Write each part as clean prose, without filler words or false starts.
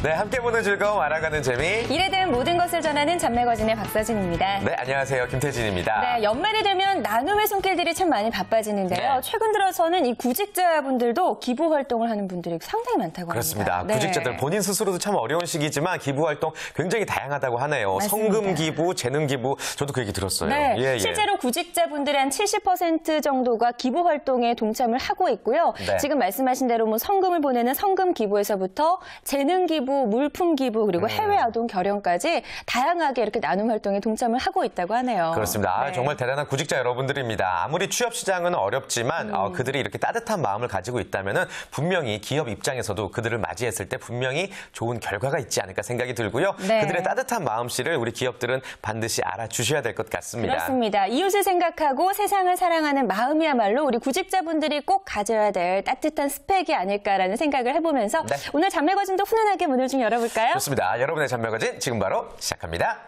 네, 함께 보는 즐거움, 알아가는 재미. 일에 대한 모든 것을 전하는 잡매거진의 박서진입니다. 네, 안녕하세요. 김태진입니다. 네, 연말이 되면 나눔의 손길들이 참 많이 바빠지는데요. 네. 최근 들어서는 이 구직자분들도 기부 활동을 하는 분들이 상당히 많다고 그렇습니다. 합니다. 구직자들 본인 스스로도 참 어려운 시기지만 기부 활동 굉장히 다양하다고 하네요. 맞습니다. 성금 기부, 재능 기부, 저도 그 얘기 들었어요. 네, 예, 예. 실제로 구직자분들의 한 70% 정도가 기부 활동에 동참을 하고 있고요. 네. 지금 말씀하신 대로 뭐 성금을 보내는 성금 기부에서부터 재능 기부, 물품 기부, 그리고 해외 아동 결연까지 다양하게 이렇게 나눔 활동에 동참을 하고 있다고 하네요. 그렇습니다. 네. 정말 대단한 구직자 여러분들입니다. 아무리 취업 시장은 어렵지만 그들이 이렇게 따뜻한 마음을 가지고 있다면 분명히 기업 입장에서도 그들을 맞이했을 때 분명히 좋은 결과가 있지 않을까 생각이 들고요. 네. 그들의 따뜻한 마음씨를 우리 기업들은 반드시 알아주셔야 될 것 같습니다. 그렇습니다. 이웃을 생각하고 세상을 사랑하는 마음이야말로 우리 구직자분들이 꼭 가져야 될 따뜻한 스펙이 아닐까라는 생각을 해보면서 네. 오늘 잡매거진도 훈훈하게 문을 좀 열어볼까요? 좋습니다. 여러분의 잡매거진 지금 바로 시작합니다.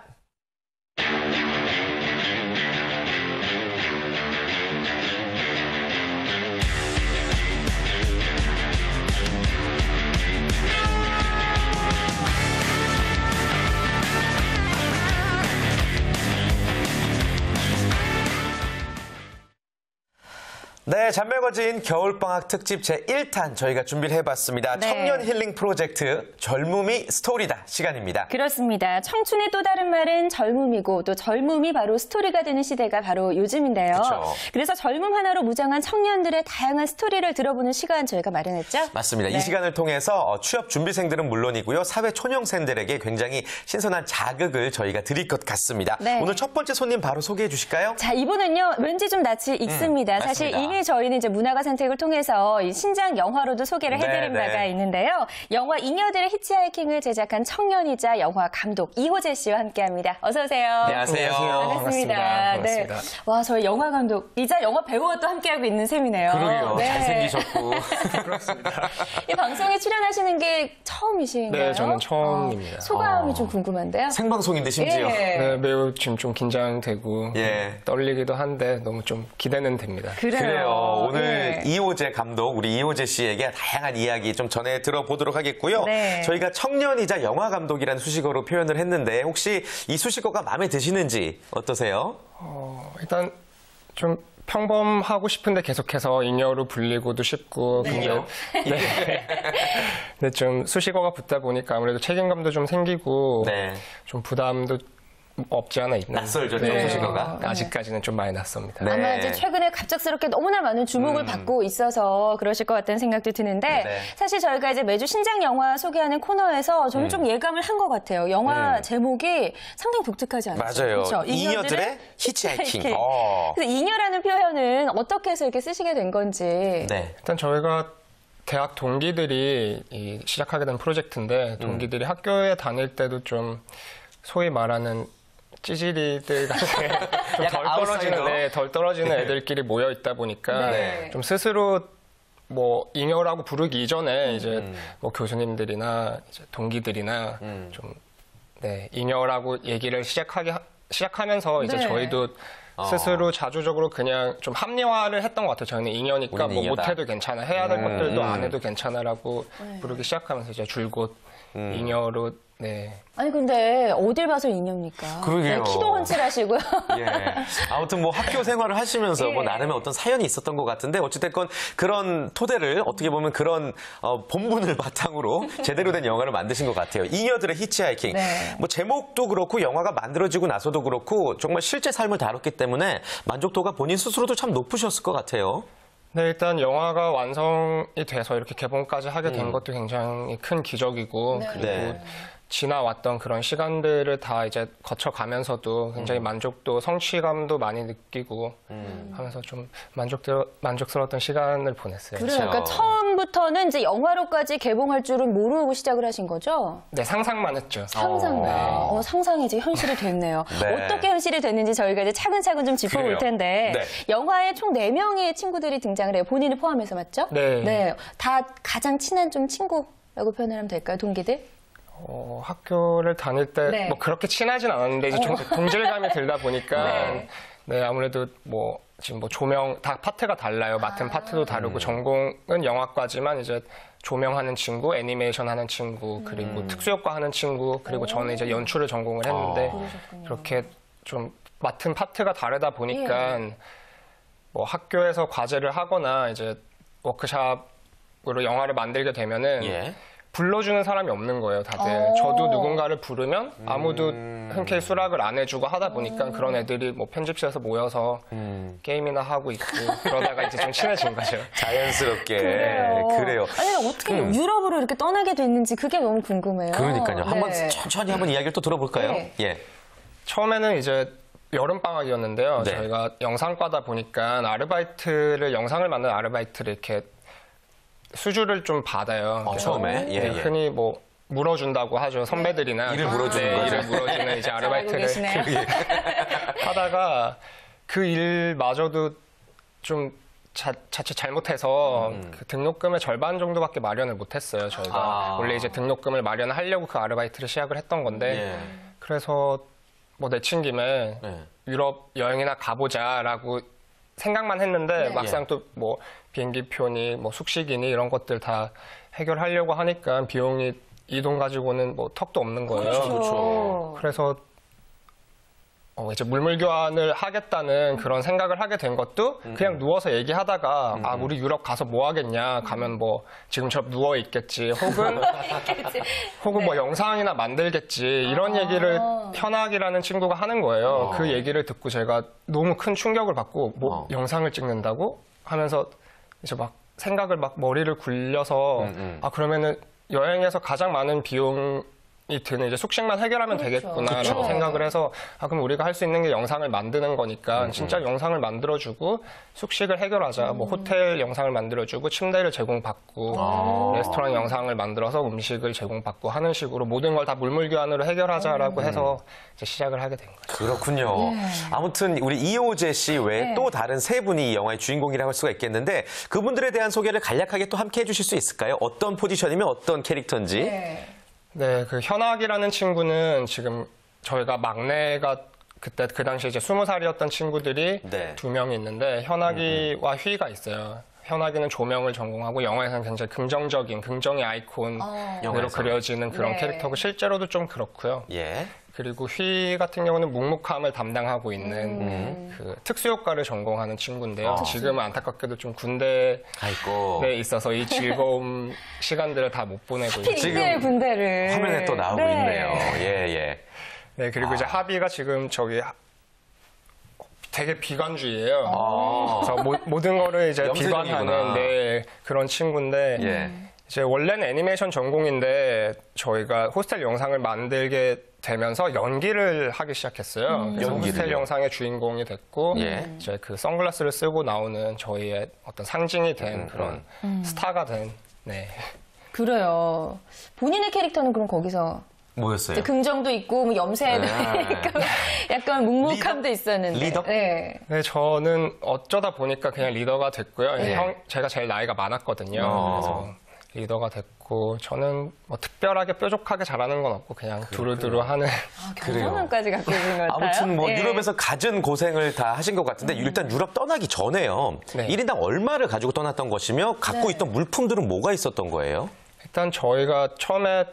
네, 잡매거진 겨울방학 특집 제1탄 저희가 준비를 해봤습니다. 네. 청년 힐링 프로젝트 젊음이 스토리다 시간입니다. 그렇습니다. 청춘의 또 다른 말은 젊음이고 또 젊음이 바로 스토리가 되는 시대가 바로 요즘인데요. 그쵸. 그래서 젊음 하나로 무장한 청년들의 다양한 스토리를 들어보는 시간 저희가 마련했죠. 맞습니다. 네. 이 시간을 통해서 취업 준비생들은 물론이고요. 사회 초년생들에게 굉장히 신선한 자극을 저희가 드릴 것 같습니다. 네. 오늘 첫 번째 손님 바로 소개해 주실까요? 자, 이분은요, 왠지 좀 낯이 익습니다. 사실 맞습니다. 이미 저희는 이제 문화가 선택을 통해서 이 신작 영화로도 소개를 해드린 네, 바가 네. 있는데요. 영화 잉여들의 히치하이킹을 제작한 청년이자 영화 감독 이호재 씨와 함께합니다. 어서 오세요. 안녕하세요. 반갑습니다. 반갑습니다. 네. 와, 저희 영화 감독이자 영화 배우가 또 함께하고 있는 셈이네요. 그러게요. 네. 잘생기셨고. 그렇습니다. 이 방송에 출연하시는 게 처음이신가요? 네, 저는 처음입니다. 소감이 좀 궁금한데요. 생방송인데 심지어. 예. 네, 매우 지금 좀 긴장되고 예. 떨리기도 한데 너무 좀 기대는 됩니다. 그래요. 오늘 예. 이호재 감독, 우리 이호재 씨에게 다양한 이야기 좀 전해 들어보도록 하겠고요. 네. 저희가 청년이자 영화 감독이라는 수식어로 표현을 했는데 혹시 이 수식어가 마음에 드시는지 어떠세요? 일단 좀 평범하고 싶은데 계속해서 잉여로 불리고도 싶고 근데 근데 좀 수식어가 붙다 보니까 아무래도 책임감도 좀 생기고 네. 좀 부담도 없지 않아 있는 낯설죠, 좀 수식어가. 아직까지는 좀 많이 낯섭니다. 네. 아마 이제 최근에 갑작스럽게 너무나 많은 주목을 받고 있어서 그러실 것 같다는 생각도 드는데 네. 사실 저희가 이제 매주 신작 영화 소개하는 코너에서 저는 좀 예감을 한 것 같아요. 영화 제목이 상당히 독특하지 않아요? 맞아요. 그렇죠? 잉여들의 히치하이킹. 그래서 잉여라는 표현은 어떻게 해서 이렇게 쓰시게 된 건지. 네. 일단 저희가 대학 동기들이 시작하게 된 프로젝트인데 동기들이 학교에 다닐 때도 좀 소위 말하는 찌질이들 같은 좀 약간 아웃사이더? 덜 떨어지는 애들끼리 모여 있다 보니까 네. 좀 스스로 뭐 잉여라고 부르기 이전에 이제 뭐 교수님들이나 이제 동기들이나 좀 잉여라고 얘기를 시작하면서 이제 네. 저희도 스스로 자주적으로 그냥 좀 합리화를 했던 것 같아요. 저희는 잉여니까 우리는 뭐 잉여다. 못해도 괜찮아, 해야 될 것들도 안 해도 괜찮아라고 부르기 시작하면서 이제 줄곧 잉여로 아니 근데 어딜 봐서 잉여입니까? 그러게요. 키도 훤칠하시고요. 예. 아무튼 뭐 학교 생활을 하시면서 예. 뭐 나름의 어떤 사연이 있었던 것 같은데 어찌됐건 그런 토대를 어떻게 보면 그런 본분을 바탕으로 제대로 된 영화를 만드신 것 같아요. 잉여들의 히치하이킹. 네. 뭐 제목도 그렇고 영화가 만들어지고 나서도 그렇고 정말 실제 삶을 다뤘기 때문에 만족도가 본인 스스로도 참 높으셨을 것 같아요. 네, 일단 영화가 완성이 돼서 이렇게 개봉까지 하게 된 것도 굉장히 큰 기적이고 그리고 네. 지나왔던 그런 시간들을 다 이제 거쳐가면서도 굉장히 만족도, 성취감도 많이 느끼고 하면서 좀 만족스러웠던 시간을 보냈어요. 그래요. 그러니까 처음부터는 이제 영화로까지 개봉할 줄은 모르고 시작을 하신 거죠? 네, 상상만 했죠. 상상만. 상상이 이제 현실이 됐네요. 네. 어떻게 현실이 됐는지 저희가 이제 차근차근 좀 짚어볼 그래요. 텐데 네. 영화에 총 4명의 친구들이 등장을 해요. 본인을 포함해서 맞죠? 네. 다 가장 친한 좀 친구라고 표현을 하면 될까요? 동기들? 학교를 다닐 때 네. 뭐 그렇게 친하진 않았는데 이제 좀 동질감이 들다 보니까 네. 네, 아무래도 뭐 지금 뭐 조명 다 파트가 달라요. 맡은 파트도 다르고 전공은 영화과지만 이제 조명하는 친구, 애니메이션 하는 친구, 그리고 특수효과 하는 친구, 그리고 저는 이제 연출을 전공을 했는데 그렇게 좀 맡은 파트가 다르다 보니까 뭐 학교에서 과제를 하거나 이제 워크숍으로 영화를 만들게 되면은 예. 불러주는 사람이 없는 거예요, 다들. 저도 누군가를 부르면 아무도 흔쾌히 수락을 안 해주고 하다 보니까 그런 애들이 뭐 편집실에서 모여서 게임이나 하고 있고 그러다가 이제 좀 친해진 거죠. 자연스럽게. 그래요. 아니, 어떻게 유럽으로 이렇게 떠나게 됐는지 그게 너무 궁금해요. 그러니까요. 한번 네. 천천히 한번 이야기를 또 들어볼까요? 네. 예. 처음에는 이제 여름방학이었는데요. 네. 저희가 영상과다 보니까 영상을 만드는 아르바이트를 이렇게 수주를 좀 받아요. 그래서 처음에? 예, 네, 예. 흔히 뭐 물어준다고 하죠. 선배들이나. 일을 물어주는 거죠. 일을 물어주는 이제 알고 아르바이트를 계시네요. 하다가 그 일마저도 좀 자칫 잘못해서 그 등록금의 절반 정도밖에 마련을 못했어요. 저희가 원래 이제 등록금을 마련하려고 그 아르바이트를 시작을 했던 건데 예. 그래서 뭐 내친 김에 네. 유럽 여행이나 가보자라고 생각만 했는데 막상 또 뭐 비행기표니 뭐 숙식이니 이런 것들 다 해결하려고 하니까 비용이 이 돈 가지고는 뭐 턱도 없는 거예요. 그렇죠. 그래서 이제 물물 교환을 하겠다는 그런 생각을 하게 된 것도 그냥 누워서 얘기하다가 아 우리 유럽 가서 뭐 하겠냐 가면 뭐 지금처럼 누워 있겠지 혹은 뭐 영상이나 만들겠지 이런 얘기를 현학이라는 친구가 하는 거예요. 그 얘기를 듣고 제가 너무 큰 충격을 받고 뭐 영상을 찍는다고 하면서 이제 막 생각을 막 머리를 굴려서 아 그러면은 여행에서 가장 많은 비용이 드는 이제 숙식만 해결하면 되겠구나라고 생각을 해서 아 그럼 우리가 할 수 있는 게 영상을 만드는 거니까 진짜 영상을 만들어주고 숙식을 해결하자. 뭐 호텔 영상을 만들어주고 침대를 제공받고 레스토랑 영상을 만들어서 음식을 제공받고 하는 식으로 모든 걸 다 물물교환으로 해결하자라고 해서 이제 시작을 하게 된 거죠. 그렇군요. 아무튼 우리 이호재 씨 외에 또 다른 세 분이 이 영화의 주인공이라고 할 수가 있겠는데 그분들에 대한 소개를 간략하게 또 함께 해주실 수 있을까요? 어떤 포지션이면 어떤 캐릭터인지. 네, 그 현학이라는 친구는 지금 저희가 막내가 그때 그 당시에 이제 20살이었던 친구들이 네. 2명이 있는데 현학이와 휘가 있어요. 현학이는 조명을 전공하고 영화에서는 굉장히 긍정적인 긍정의 아이콘으로 영화에서. 그려지는 그런 네. 캐릭터고 실제로도 좀 그렇고요. 예. 그리고 휘 같은 경우는 묵묵함을 담당하고 있는 그 특수효과를 전공하는 친구인데요. 지금은 안타깝게도 좀 군대에 아이고. 있어서 이 즐거운 시간들을 다 못 보내고 있어요. 이때 군대를. 화면에 또 나오고 네. 있네요. 예, 예. 네, 그리고 이제 하비가 지금 저기 되게 비관주의예요. 그래서 모든 거를 이제 염세적이구나. 비관하는 그런 친구인데 예. 이제 원래는 애니메이션 전공인데 저희가 호스텔 영상을 만들게 되면서 연기를 하기 시작했어요. 그래서 연기를요? 호스텔 영상의 주인공이 됐고 예. 이제 그 선글라스를 쓰고 나오는 저희의 어떤 상징이 된 그런 스타가 된 네. 그래요. 본인의 캐릭터는 그럼 거기서 뭐였어요? 이제 긍정도 있고 뭐 염세도 네. 있고 약간 묵묵함도 있었는데. 리더? 네. 네, 저는 어쩌다 보니까 그냥 리더가 됐고요. 네. 제가 제일 나이가 많았거든요. 그래서 리더가 됐고 저는 뭐 특별하게 뾰족하게 잘하는 건 없고 그냥 두루두루 하는 경험까지 갖고 있는 것 같아요. 아무튼 뭐 예. 유럽에서 갖은 고생을 다 하신 것 같은데 일단 유럽 떠나기 전에요. 네. 1인당 얼마를 가지고 떠났던 것이며 갖고 있던 물품들은 뭐가 있었던 거예요? 일단 저희가 처음에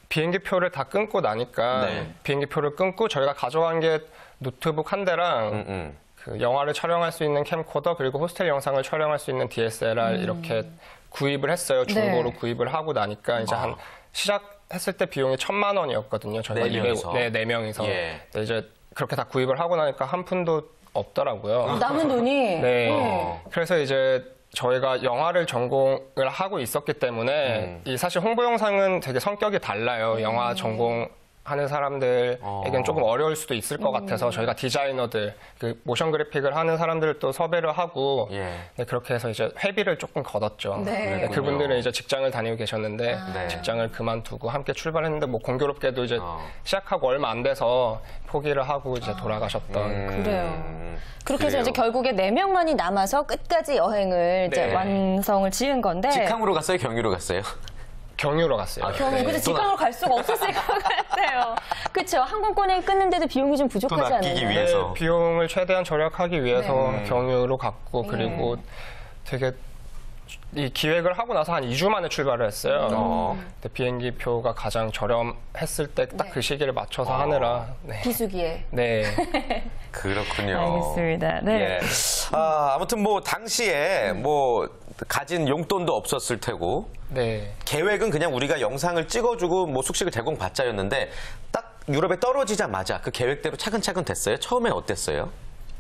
비행기표를 다 끊고 나니까 네. 비행기표를 끊고 저희가 가져간 게 노트북 한 대랑 그 영화를 촬영할 수 있는 캠코더 그리고 호스텔 영상을 촬영할 수 있는 DSLR 이렇게 구입을 했어요. 중고로 네. 구입을 하고 나니까 이제 한 시작했을 때 비용이 1,000만 원이었거든요. 저희가 네 명이서? 네 명이서. 예. 근데 이제 그렇게 다 구입을 하고 나니까 한 푼도 없더라고요. 남은 돈이 네. 그래서 이제 저희가 영화를 전공을 하고 있었기 때문에 이 사실 홍보 영상은 되게 성격이 달라요. 영화 전공하는 사람들에겐 조금 어려울 수도 있을 것 같아서 저희가 디자이너들, 그 모션 그래픽을 하는 사람들을 또 섭외를 하고 예. 네, 그렇게 해서 이제 회비를 조금 걷었죠. 네. 네, 그분들은 이제 직장을 다니고 계셨는데 네. 직장을 그만두고 함께 출발했는데 뭐 공교롭게도 이제 시작하고 얼마 안 돼서 포기를 하고 이제 돌아가셨던 그래요. 그렇게 해서 그래요. 이제 결국에 4명만이 남아서 끝까지 여행을 이제 네. 완성을 지은 건데. 직항으로 갔어요? 경유로 갔어요? 경유로 갔어요. 그래서 직항으로 갈 수가 없었을 것 같아요. 그렇죠. 항공권을 끊는데도 비용이 좀 부족하지 돈 아끼기 않나요? 위해서. 네, 비용을 최대한 절약하기 위해서 네. 경유로 갔고 그리고 되게 이 기획을 하고 나서 한 2주 만에 출발을 했어요. 근데 비행기 표가 가장 저렴했을 때 딱 그 시기를 맞춰서 하느라 네. 비수기에. 네. 그렇군요. 알겠습니다. 네. 예. 아무튼 뭐 당시에 뭐 가진 용돈도 없었을 테고 네. 계획은 그냥 우리가 영상을 찍어주고 뭐 숙식을 제공받자였는데 딱 유럽에 떨어지자마자 그 계획대로 차근차근 됐어요? 처음에 어땠어요?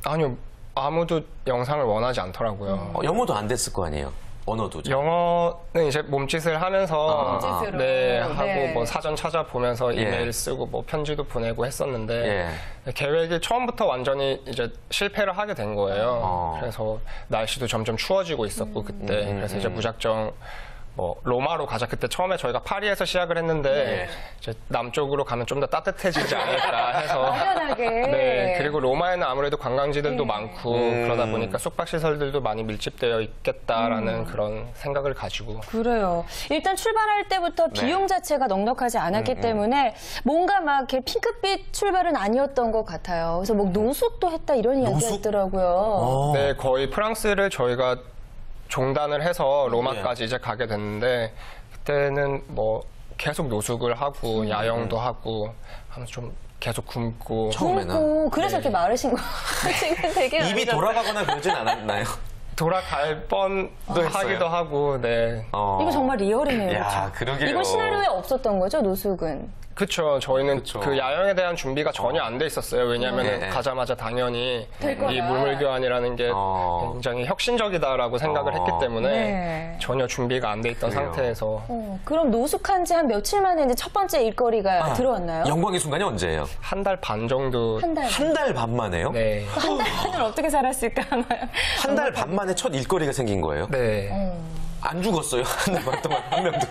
아니요. 아무도 영상을 원하지 않더라고요. 영어도 안 됐을 거 아니에요? 언어도. 영어는 이제 몸짓을 하면서 몸짓으로. 네, 하고 네. 뭐 사전 찾아보면서 이메일 예. 쓰고 뭐 편지도 보내고 했었는데 계획이 처음부터 완전히 이제 실패를 하게 된 거예요. 그래서 날씨도 점점 추워지고 있었고 그때 그래서 이제 무작정 뭐 로마로 가자. 그때 처음에 저희가 파리에서 시작을 했는데 이제 남쪽으로 가면 좀 더 따뜻해지지 않을까 해서 편하게. 네, 그리고 로마에는 아무래도 관광지들도 많고 그러다 보니까 숙박 시설들도 많이 밀집되어 있겠다라는 그런 생각을 가지고 그래요. 일단 출발할 때부터 비용 자체가 넉넉하지 않았기 때문에 뭔가 막 이렇게 핑크빛 출발은 아니었던 것 같아요. 그래서 뭐 노숙도 했다 이런 이야기가 노숙? 있더라고요. 네, 거의 프랑스를 저희가 종단을 해서 로마까지 이제 가게 됐는데 그때는 뭐 계속 노숙을 하고 야영도 하고 하면서 좀 계속 굶고 굶고 그래서 이렇게 마르신 거 지금 되게 입이 많으셨어요. 돌아가거나 그러진 않았나요? 돌아갈 뻔도 하기도 하고 네. 이거 정말 리얼이네요. 야, 그렇죠? 그러게요. 이건 시나리오에 없었던 거죠, 노숙은? 그쵸. 저희는 그쵸. 그 야영에 대한 준비가 전혀 안 돼 있었어요. 왜냐하면 네. 가자마자 당연히 될 거다. 이 물물교환이라는 게 굉장히 혁신적이다라고 생각을 했기 때문에 네. 전혀 준비가 안 돼 있던 그래요. 상태에서 그럼 노숙한 지 한 며칠 만에 이제 첫 번째 일거리가 들어왔나요? 영광의 순간이 언제예요? 한 달 반 정도 한 달. 한 달 반 만에요? 네. 한 달을 어떻게 살았을까? 한 달 반 만에 첫 일거리가 생긴 거예요? 네. 안 죽었어요? 한 달 반 동안 한 명도.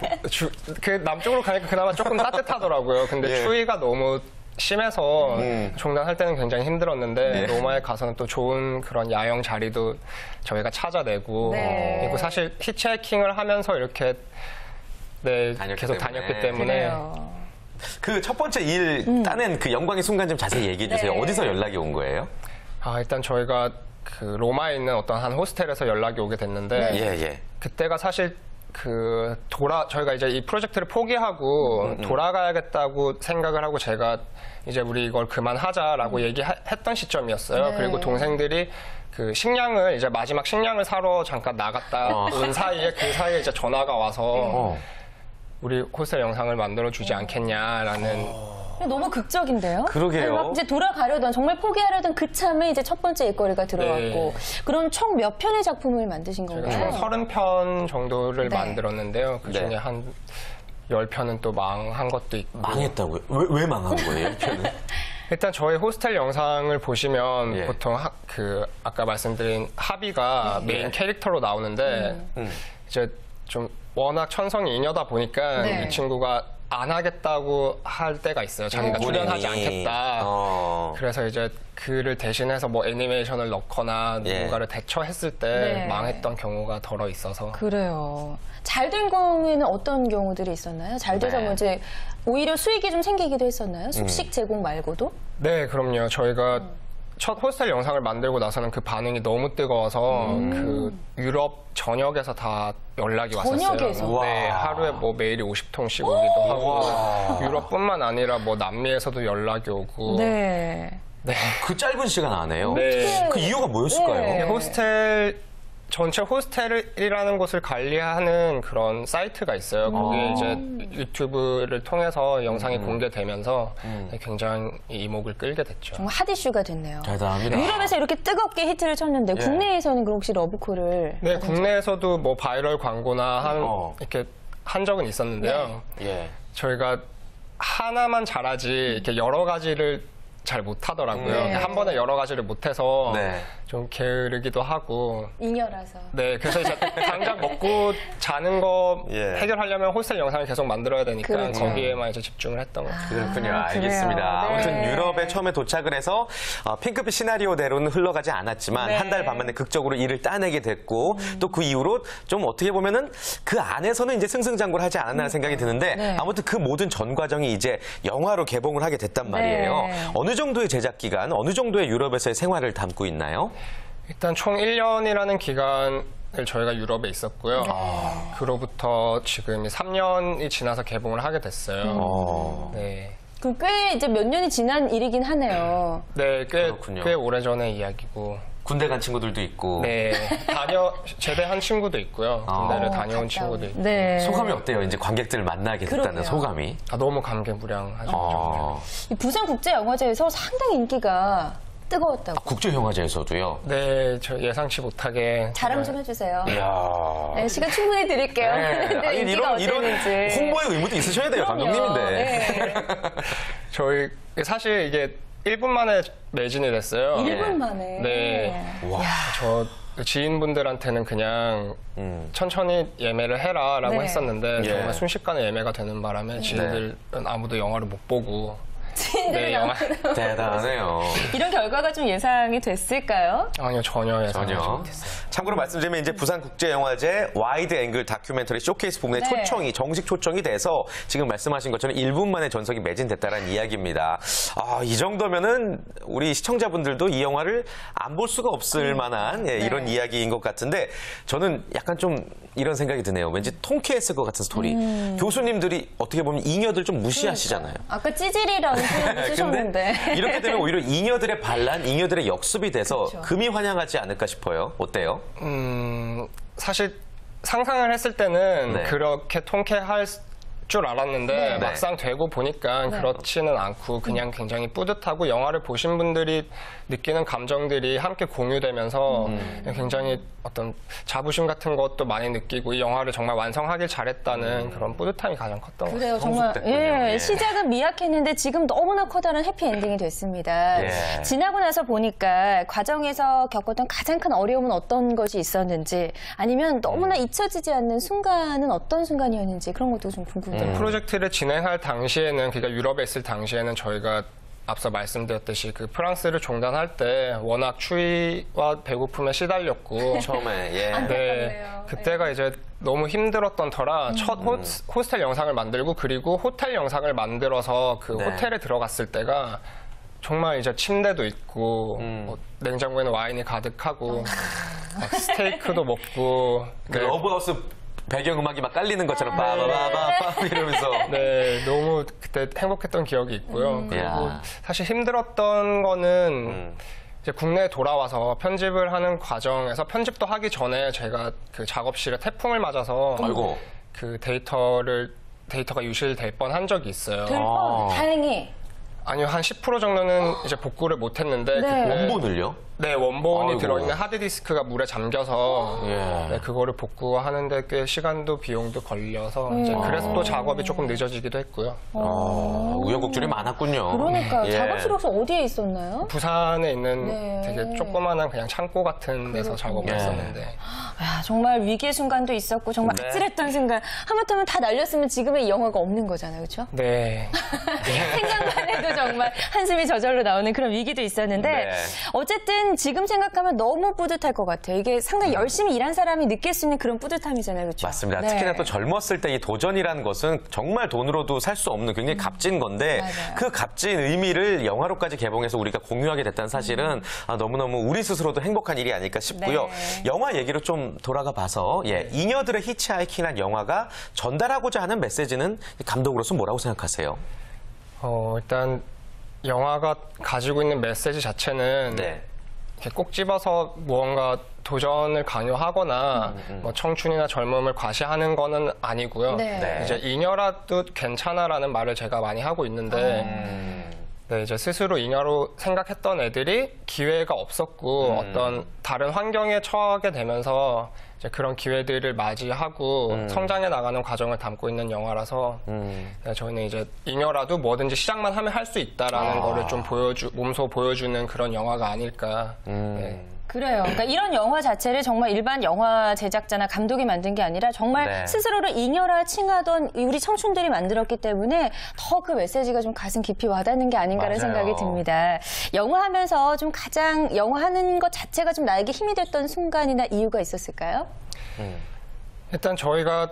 그 남쪽으로 가니까 그나마 조금 따뜻하더라고요. 근데 예. 추위가 너무 심해서 종단할 때는 굉장히 힘들었는데 예. 로마에 가서는 또 좋은 그런 야영 자리도 저희가 찾아내고 네. 그리고 사실 히치하이킹을 하면서 이렇게 네, 다녔기 계속 때문에. 다녔기 때문에 그래요. 그 첫 번째 일 따낸 그 영광의 순간 좀 자세히 얘기해 주세요. 네. 어디서 연락이 온 거예요? 일단 저희가 그 로마에 있는 어떤 한 호스텔에서 연락이 오게 됐는데 예. 그때가 사실 저희가 이제 이 프로젝트를 포기하고 돌아가야겠다고 생각을 하고 제가 이제 우리 이걸 그만하자라고 얘기했던 시점이었어요. 네. 그리고 동생들이 그 식량을 이제 마지막 식량을 사러 잠깐 나갔다 온 사이에 그 사이에 이제 전화가 와서 우리 호스텔 영상을 만들어 주지 않겠냐라는 너무 극적인데요? 그러게요. 막 이제 돌아가려던, 정말 포기하려던 그 참에 이제 첫 번째 일거리가 들어왔고. 네. 그럼 총 몇 편의 작품을 만드신 총 건가요? 30편 정도를 네. 만들었는데요. 그 중에 네. 한 10편은 또 망한 것도 있고. 망했다고요? 왜 망한 거예요? 이 편은? 일단 저희 호스텔 영상을 보시면 예. 보통 아까 말씀드린 하비가 메인 캐릭터로 나오는데 이제 좀 워낙 천성이 인여다 보니까 네. 이 친구가 안 하겠다고 할 때가 있어요. 자기가 출연하지 않겠다. 그래서 이제 그를 대신해서 뭐 애니메이션을 넣거나 예. 누군가를 대처했을 때 네. 망했던 경우가 덜어 있어서. 그래요. 잘 된 경우에는 어떤 경우들이 있었나요? 잘 돼서 네. 뭐 이제 오히려 수익이 좀 생기기도 했었나요? 숙식 제공 말고도? 네, 그럼요. 저희가 첫 호스텔 영상을 만들고 나서는 그 반응이 너무 뜨거워서 그 유럽 전역에서 다 연락이 왔었어요. 전역에서? 네, 하루에 뭐 메일이 50통씩 오기도 하고 유럽뿐만 아니라 뭐 남미에서도 연락이 오고. 네. 네. 그 짧은 시간 안에요? 네. 그 이유가 뭐였을까요? 네. 전체 호스텔이라는 곳을 관리하는 그런 사이트가 있어요. 거기에 이제 유튜브를 통해서 영상이 공개되면서 굉장히 이목을 끌게 됐죠. 정말 핫 이슈가 됐네요. 대단합니다. 유럽에서 이렇게 뜨겁게 히트를 쳤는데 예. 국내에서는 그럼 혹시 러브콜을 네, 국내에서도 뭐 바이럴 광고나 이렇게 한 적은 있었는데요. 예. 저희가 하나만 잘하지 이렇게 여러 가지를 잘 못하더라고요. 한 번에 여러 가지를 못해서 네. 좀 게으르기도 하고. 잉여라서. 네, 그래서 이제 당장 먹고 자는 거 예. 해결하려면 호스텔 영상을 계속 만들어야 되니까 그렇죠. 거기에만 이제 집중을 했던 거죠. 그렇군요. 아, 알겠습니다. 그래요. 아무튼 네. 유럽에 처음에 도착을 해서 핑크빛 시나리오대로는 흘러가지 않았지만 네. 한 달 반 만에 극적으로 일을 따내게 됐고 또 그 이후로 좀 어떻게 보면은 그 안에서는 이제 승승장구를 하지 않았나 생각이 드는데 네. 아무튼 그 모든 전 과정이 이제 영화로 개봉을 하게 됐단 말이에요. 네. 어느 정도의 제작 기간, 어느 정도의 유럽에서의 생활을 담고 있나요? 일단 총 1년이라는 기간을 저희가 유럽에 있었고요. 그로부터 지금 3년이 지나서 개봉을 하게 됐어요. 네. 그럼 꽤 이제 몇 년이 지난 일이긴 하네요. 네, 그렇군요. 꽤 오래전의 이야기고. 군대 간 친구들도 있고 네, 제대한 친구도 있고요. 군대를 다녀온 친구도 있고. 네. 소감이 어때요? 이제 관객들을 만나게 됐다는 그러게요. 소감이. 너무 감개무량하죠. 이 부산국제영화제에서 상당히 인기가 뜨거웠다고. 국제영화제에서도요. 네, 저 예상치 못하게. 자랑 좀 해주세요. 이야. 네, 시간 충분히 드릴게요. 네. 근데 아니, 인기가 이런 어땠는지. 홍보의 의무도 있으셔야 돼요, 그럼요. 감독님인데. 네. 저희 사실 이게 1분 만에 매진이 됐어요. 1분 만에. 네. 와. 저 지인분들한테는 그냥 천천히 예매를 해라라고 네. 했었는데 예. 정말 순식간에 예매가 되는 바람에 지인들은 아무도 영화를 못 보고 지인들이 네, 영화 대단하네요. 이런 결과가 좀 예상이 됐을까요? 아니요 전혀 예상하지 전혀. 못했어요. 참고로 말씀드리면 이제 부산국제영화제 와이드 앵글 다큐멘터리 쇼케이스 부분에 네. 초청이 정식 초청이 돼서 지금 말씀하신 것처럼 1분 만에 전석이 매진됐다는 이야기입니다. 이 정도면은 우리 시청자분들도 이 영화를 안 볼 수가 없을 만한 이런 이야기인 것 같은데 저는 약간 좀 이런 생각이 드네요. 왠지 통쾌했을 것 같은 스토리. 교수님들이 어떻게 보면 잉여들 좀 무시하시잖아요. 아까 찌질이라는 표현을 쓰셨는데. 근데 이렇게 되면 오히려 잉여들의 반란, 잉여들의 역습이 돼서 그렇죠. 금이 환영하지 않을까 싶어요. 어때요? 사실 상상을 했을 때는 네. 그렇게 통쾌할 줄 알았는데 네. 막상 되고 보니까 그렇지는 않고 그냥 굉장히 뿌듯하고 영화를 보신 분들이 느끼는 감정들이 함께 공유되면서 굉장히 어떤 자부심 같은 것도 많이 느끼고 이 영화를 정말 완성하길 잘했다는 그런 뿌듯함이 가장 컸던 것 같아요. 그래요, 정말. 성숙됐군요. 예, 예. 시작은 미약했는데 지금 너무나 커다란 해피엔딩이 됐습니다. 예. 지나고 나서 보니까 과정에서 겪었던 가장 큰 어려움은 어떤 것이 있었는지 아니면 너무나 잊혀지지 않는 순간은 어떤 순간이었는지 그런 것도 좀 궁금해요. 프로젝트를 진행할 당시에는 그러니까 유럽에 있을 당시에는 저희가 앞서 말씀드렸듯이 그 프랑스를 종단할 때 워낙 추위와 배고픔에 시달렸고 처음에, 예. 네, 안타깝네요. 그때가 이제 너무 힘들었던 터라 첫 호스텔 영상을 만들고 그리고 호텔 영상을 만들어서 그 네. 호텔에 들어갔을 때가 정말 이제 침대도 있고 뭐 냉장고에는 와인이 가득하고 막 스테이크도 먹고 그 네, 러브하우스 배경음악이 막 깔리는 것처럼 빠바바바바 이러면서. 네, 너무 그때 행복했던 기억이 있고요. 그리고 야. 사실 힘들었던 거는 이제 국내에 돌아와서 편집을 하는 과정에서 편집도 하기 전에 제가 그 작업실에 태풍을 맞아서 아이고. 그 데이터가 유실될 뻔한 적이 있어요. 될 뻔, 다행히. 아니요, 한 10% 정도는 이제 복구를 못 했는데 네. 그때 원본을요? 네, 원본이 아이고. 들어있는 하드디스크가 물에 잠겨서 예. 네, 그거를 복구하는데 꽤 시간도 비용도 걸려서 이제 그래서 또 작업이 조금 늦어지기도 했고요. 우여곡절이 많았군요. 그러니까 예. 작업실 혹시 어디에 있었나요? 부산에 있는 네. 되게 조그마한 그냥 창고 같은 데서 작업을 예. 했었는데 야, 정말 위기의 순간도 있었고 정말 네. 아찔했던 순간. 하마터면 다 날렸으면 지금의 이 영화가 없는 거잖아요. 그렇죠? 네. 생각만 해도 정말 한숨이 저절로 나오는 그런 위기도 있었는데 네. 어쨌든 지금 생각하면 너무 뿌듯할 것 같아요. 이게 상당히 열심히 일한 사람이 느낄 수 있는 그런 뿌듯함이잖아요. 그렇죠? 맞습니다. 네. 특히나 또 젊었을 때 이 도전이라는 것은 정말 돈으로도 살 수 없는 굉장히 값진 건데 맞아요. 그 값진 의미를 영화로까지 개봉해서 우리가 공유하게 됐다는 사실은 너무너무 우리 스스로도 행복한 일이 아닐까 싶고요. 네. 영화 얘기로 좀 돌아가 봐서 잉여들의 히치하이킹한 영화가 전달하고자 하는 메시지는 감독으로서 뭐라고 생각하세요? 일단 영화가 가지고 있는 메시지 자체는 네. 이렇게 꼭 집어서 무언가 도전을 강요하거나 뭐 청춘이나 젊음을 과시하는 거는 아니고요. 네. 네. 이제 잉여라도 괜찮아라는 말을 제가 많이 하고 있는데 네, 이제 스스로 잉여로 생각했던 애들이 기회가 없었고 어떤 다른 환경에 처하게 되면서 이제 그런 기회들을 맞이하고 성장해 나가는 과정을 담고 있는 영화라서 네, 저희는 이제 잉여라도 뭐든지 시작만 하면 할 수 있다라는 거를 좀 몸소 보여주는 그런 영화가 아닐까. 네. 그래요. 그러니까 이런 영화 자체를 정말 일반 영화 제작자나 감독이 만든 게 아니라 정말 네. 스스로를 잉여라 칭하던 우리 청춘들이 만들었기 때문에 더 그 메시지가 좀 가슴 깊이 와닿는 게 아닌가라는 맞아요. 생각이 듭니다. 영화 하면서 좀 가장 영화 하는 것 자체가 좀 나에게 힘이 됐던 순간이나 이유가 있었을까요? 일단 저희가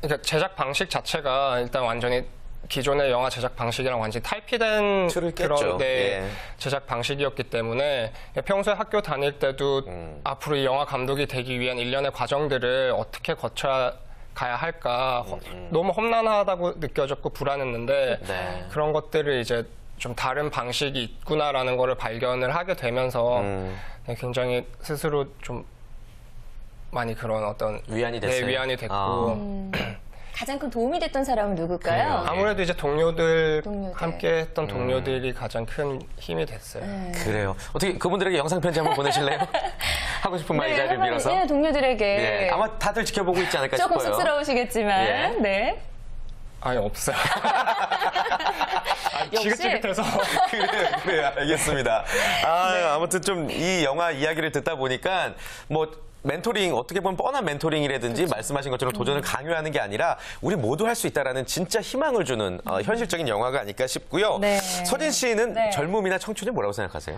그러니까 제작 방식 자체가 일단 완전히 기존의 영화 제작 방식이랑 완전히 탈피된 틀을 깼죠. 그런 예. 제작 방식이었기 때문에 평소에 학교 다닐 때도 앞으로 이 영화 감독이 되기 위한 일련의 과정들을 어떻게 거쳐 가야 할까 너무 험난하다고 느껴졌고 불안했는데 네. 그런 것들을 이제 좀 다른 방식이 있구나라는 거를 발견을 하게 되면서 굉장히 스스로 좀 많이 그런 어떤 위안이 됐어요. 네, 위안이 됐고 가장 큰 도움이 됐던 사람은 누굴까요? 그래요. 아무래도 이제 동료들 동료들. 함께 했던 동료들이 가장 큰 힘이 됐어요. 그래요. 어떻게 그분들에게 영상 편지 한번 보내실래요? 하고 싶은 말 이 자리를 한번, 빌어서. 예, 동료들에게 예, 아마 다들 지켜보고 있지 않을까 조금 싶어요. 쑥스러우시겠지만 예. 네. 아니 없어요. 역시. 지긋지긋해서 그래요, 알겠습니다. 아무튼 좀 이 영화 이야기를 듣다 보니까 뭐 멘토링, 어떻게 보면 뻔한 멘토링이라든지 말씀하신 것처럼 도전을 강요하는 게 아니라 우리 모두 할 수 있다라는 진짜 희망을 주는 현실적인 영화가 아닐까 싶고요. 네. 서진 씨는 네. 젊음이나 청춘이 뭐라고 생각하세요?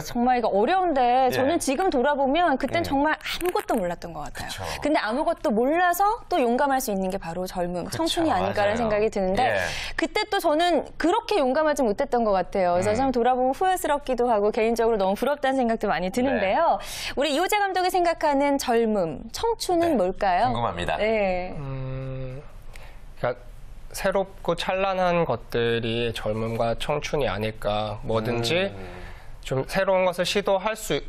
정말 이거 어려운데 예. 저는 지금 돌아보면 그땐 정말 아무것도 몰랐던 것 같아요. 근데 아무것도 몰라서 또 용감할 수 있는 게 바로 젊음, 청춘이 아닐까라는 맞아요. 생각이 드는데 예. 그때 또 저는 그렇게 용감하지 못했던 것 같아요. 그래서 참 돌아보면 후회스럽기도 하고 개인적으로 너무 부럽다는 생각도 많이 드는데요. 우리 이호재 감독이 생각하는 젊음, 청춘은 네. 뭘까요? 궁금합니다. 네. 그러니까 새롭고 찬란한 것들이 젊음과 청춘이 아닐까. 뭐든지 좀 새로운 것을 시도할 수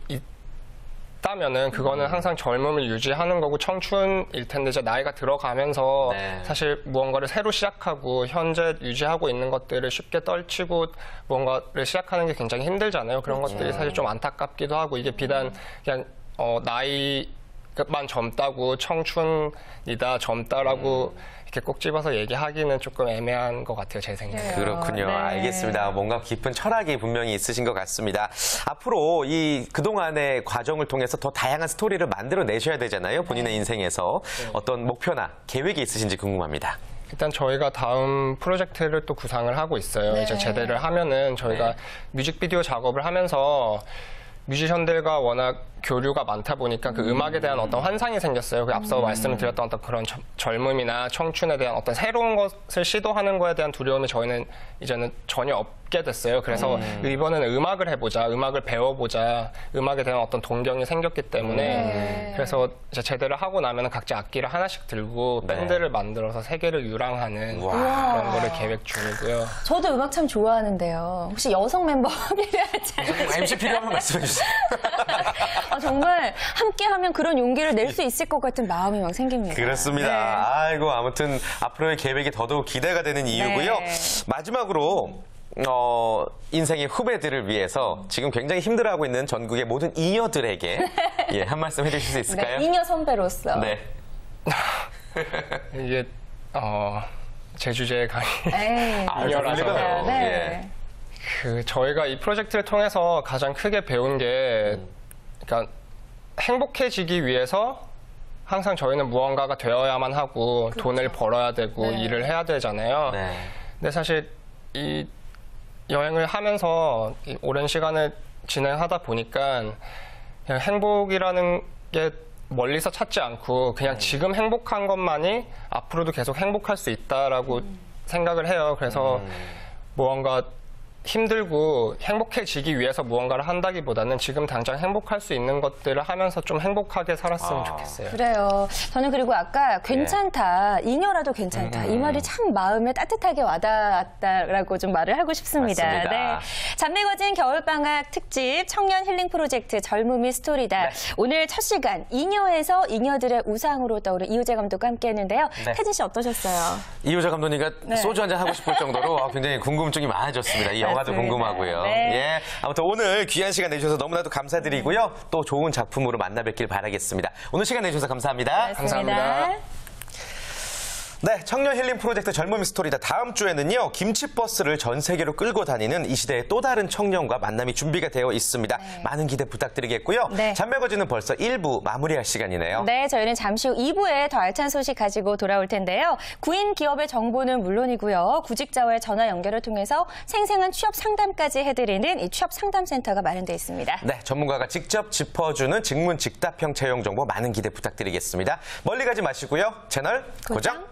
있다면은 그거는 항상 젊음을 유지하는 거고 청춘일 텐데 이제 나이가 들어가면서 네. 사실 무언가를 새로 시작하고 현재 유지하고 있는 것들을 쉽게 떨치고 무언가를 시작하는 게 굉장히 힘들잖아요. 그런 것들이 사실 좀 안타깝기도 하고 이게 비단 그냥 나이만 젊다고 청춘이다 젊다라고 이렇게 꼭 집어서 얘기하기는 조금 애매한 것 같아요, 제 생각에. 그렇군요. 네. 알겠습니다. 뭔가 깊은 철학이 분명히 있으신 것 같습니다. 앞으로 이 그동안의 과정을 통해서 더 다양한 스토리를 만들어내셔야 되잖아요. 본인의 인생에서. 어떤 목표나 계획이 있으신지 궁금합니다. 일단 저희가 다음 프로젝트를 또 구상을 하고 있어요. 네. 이제 제대를 하면은 저희가 뮤직비디오 작업을 하면서 뮤지션들과 워낙 교류가 많다 보니까 그 음악에 대한 어떤 환상이 생겼어요. 그 앞서 말씀을 드렸던 어떤 그런 젊음이나 청춘에 대한 어떤 새로운 것을 시도하는 거에 대한 두려움이 저희는 이제는 전혀 없게 됐어요. 그래서 이번에는 음악을 해보자, 음악을 배워보자, 음악에 대한 어떤 동경이 생겼기 때문에 그래서 이제 제대를 하고 나면 각자 악기를 하나씩 들고 네. 밴드를 만들어서 세계를 유랑하는 우와. 그런 거를 계획 중이고요. 저도 음악 참 좋아하는데요. 혹시 여성 멤버 필요하지 않으세요? MC 필요하면 말씀해 주세요. 정말 함께하면 그런 용기를 낼 수 있을 것 같은 마음이 막 생깁니다. 그렇습니다. 네. 아이고, 아무튼 앞으로의 계획이 더더욱 기대가 되는 이유고요. 네. 마지막으로 인생의 후배들을 위해서 지금 굉장히 힘들어하고 있는 전국의 모든 잉여들에게 예, 한 말씀 해주실 수 있을까요? 네, 잉여 선배로서. 네. 이게 제 주제에 강의. 에이, 잉여라서. 그러니까요. 네. 저희가 이 프로젝트를 통해서 가장 크게 배운 게 그러니까 행복해지기 위해서 항상 저희는 무언가가 되어야만 하고 돈을 벌어야 되고 네. 일을 해야 되잖아요. 네. 근데 사실 이 여행을 하면서 이 오랜 시간을 진행하다 보니까 그냥 행복이라는 게 멀리서 찾지 않고 그냥 지금 행복한 것만이 앞으로도 계속 행복할 수 있다라고 생각을 해요. 그래서 무언가 힘들고 행복해지기 위해서 무언가를 한다기보다는 지금 당장 행복할 수 있는 것들을 하면서 좀 행복하게 살았으면 좋겠어요. 그래요. 저는 그리고 아까 괜찮다, 잉여라도 괜찮다. 이 말이 참 마음에 따뜻하게 와닿았다라고 좀 말을 하고 싶습니다. 맞습니다. 네. 잠매거진 겨울방학 특집 청년 힐링 프로젝트 젊음이 스토리다. 오늘 첫 시간 잉여에서 잉여들의 우상으로 떠오른 이효재 감독과 함께 했는데요. 네. 태진 씨 어떠셨어요? 이효재 감독님과 네. 소주 한잔 하고 싶을 정도로 굉장히 궁금증이 많아졌습니다. 이 영화도 맞습니다. 궁금하고요. 네. 예. 아무튼 오늘 귀한 시간 내주셔서 너무나도 감사드리고요. 또 좋은 작품으로 만나 뵙길 바라겠습니다. 오늘 시간 내주셔서 감사합니다. 감사합니다. 네, 청년 힐링 프로젝트 젊음이 스토리다. 다음 주에는요, 김치버스를 전 세계로 끌고 다니는 이 시대의 또 다른 청년과 만남이 준비가 되어 있습니다. 많은 기대 부탁드리겠고요. 네. 잠매거진은 벌써 1부 마무리할 시간이네요. 네, 저희는 잠시 후 2부에 더 알찬 소식 가지고 돌아올 텐데요. 구인 기업의 정보는 물론이고요. 구직자와의 전화 연결을 통해서 생생한 취업 상담까지 해드리는 이 취업 상담센터가 마련되어 있습니다. 네, 전문가가 직접 짚어주는 직문 직답형 채용 정보 많은 기대 부탁드리겠습니다. 멀리 가지 마시고요. 채널 고정.